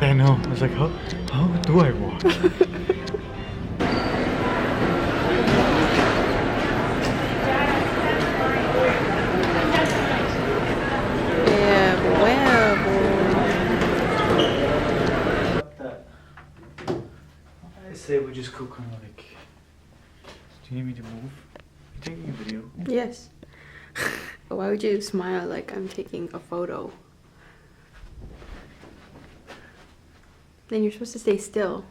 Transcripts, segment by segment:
I know. I was like, how do I walk? I say we just go kind of like. Do you need me to move? You taking a video? Yes. Why would you smile like I'm taking a photo? Then you're supposed to stay still.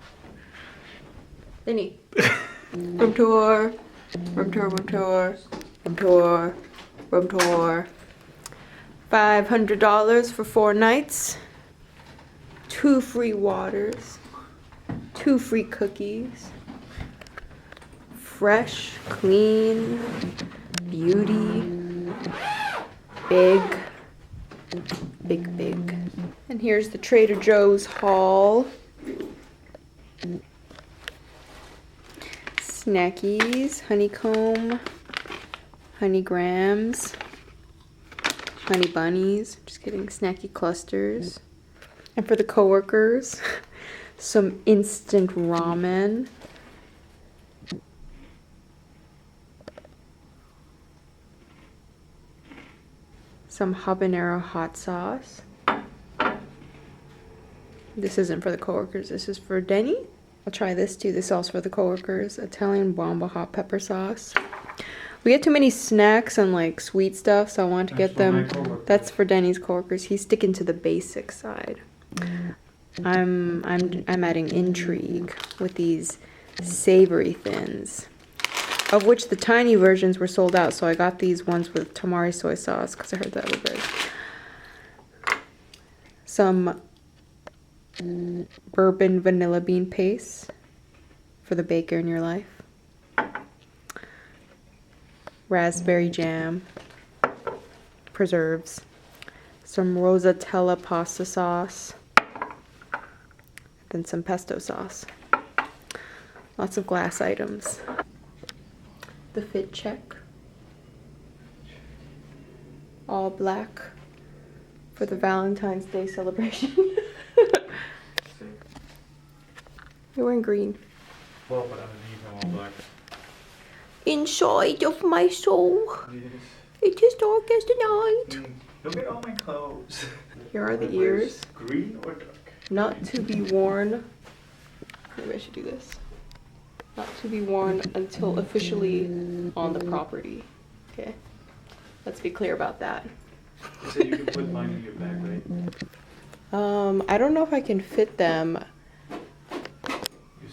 Vinny. Room tour. Room tour, room tour. Room tour. Room tour. $500 for 4 nights. 2 free waters. 2 free cookies. Fresh, clean, beauty, big. And here's the Trader Joe's haul. Snackies, honeycomb, honey grams, honey bunnies, just kidding, snacky clusters. And for the coworkers, some instant ramen. Some habanero hot sauce. This isn't for the coworkers, this is for Denny. I'll try this too, this is also for the coworkers. Italian bomba hot pepper sauce. We get too many snacks and like sweet stuff, so I wanted to get them. That's for Denny's coworkers. He's sticking to the basic side. I'm adding intrigue with these savory thins, of which the tiny versions were sold out, so I got these ones with tamari soy sauce because I heard that were good. Some bourbon vanilla bean paste for the baker in your life. Raspberry jam, preserves, some rosatella pasta sauce, then some pesto sauce. Lots of glass items. The fit check, all black for the Valentine's Day celebration. You're wearing green. Well, but underneath I'm all black. Inside of my soul, it is dark as the night. Look at all my clothes. Here are the ears. Green or dark? Not to be worn. Maybe I should do this. Not to be worn until officially on the property. Okay. Let's be clear about that. You said you can put mine in your bag, right? I don't know if I can fit them.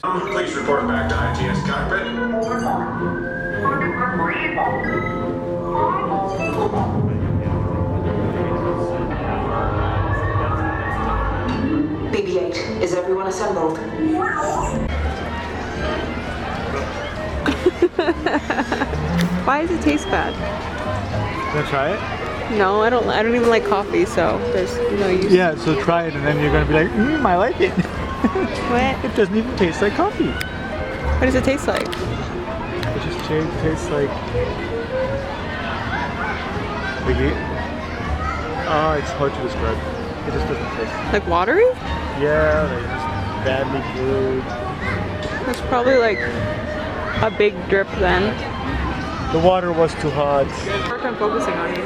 Please report back to ITS cockpit. BB-8, is everyone assembled? Why does it taste bad? Gonna try it? No, I don't even like coffee, so there's no use. Yeah, so try it and then you're gonna be like, I like it. What? It doesn't even taste like coffee. What does it taste like? It just tastes like it's hard to describe. It just doesn't taste Like watery? Yeah, like just badly brewed. That's probably like a big drip then. The water was too hot. Hard time focusing on you.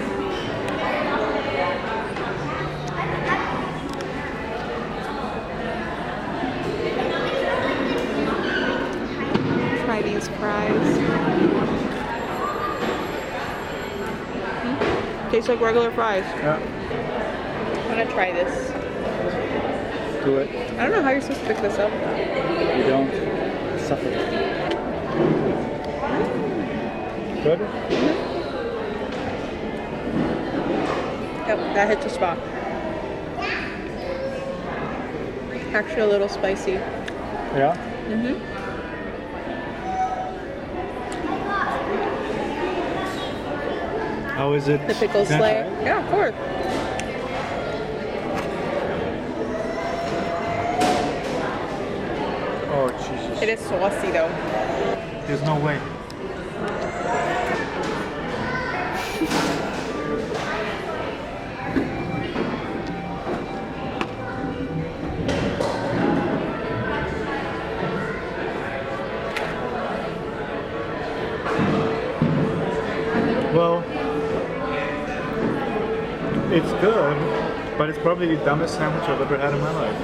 Try these fries. Tastes like regular fries. Yeah. I'm gonna try this. Do it. I don't know how you're supposed to pick this up. You don't suffer. Good? Yep, that hits the spot. Actually a little spicy. Yeah? Mm-hmm. How is it? The pickle Can I slayer. try it? Yeah, of course. Oh, Jesus. It is saucy though. There's no way. It's good, but it's probably the dumbest sandwich I've ever had in my life.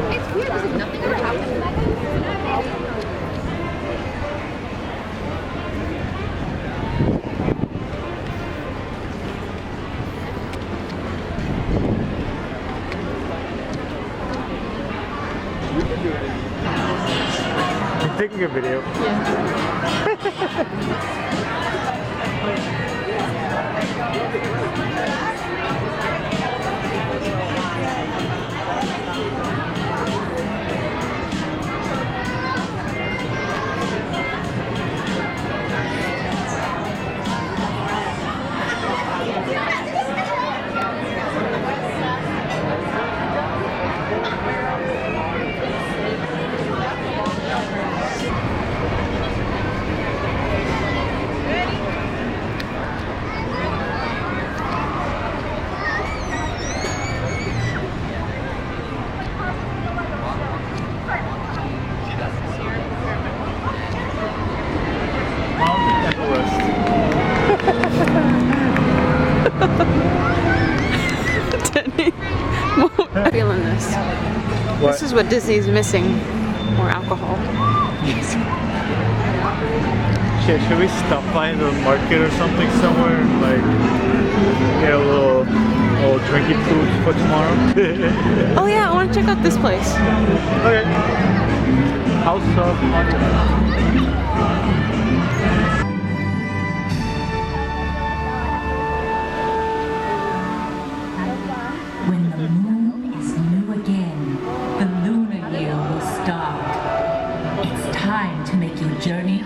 It's weird because nothing ever happened. I'm taking a video. I'm feeling this. What? This is what Disney's missing. More alcohol. Shit, should we stop by the market or something somewhere? Like, get a little drinky food for tomorrow? Oh yeah, I want to check out this place. Okay. House of Monument. When the moon is new again, the lunar year will start. It's time to make your journey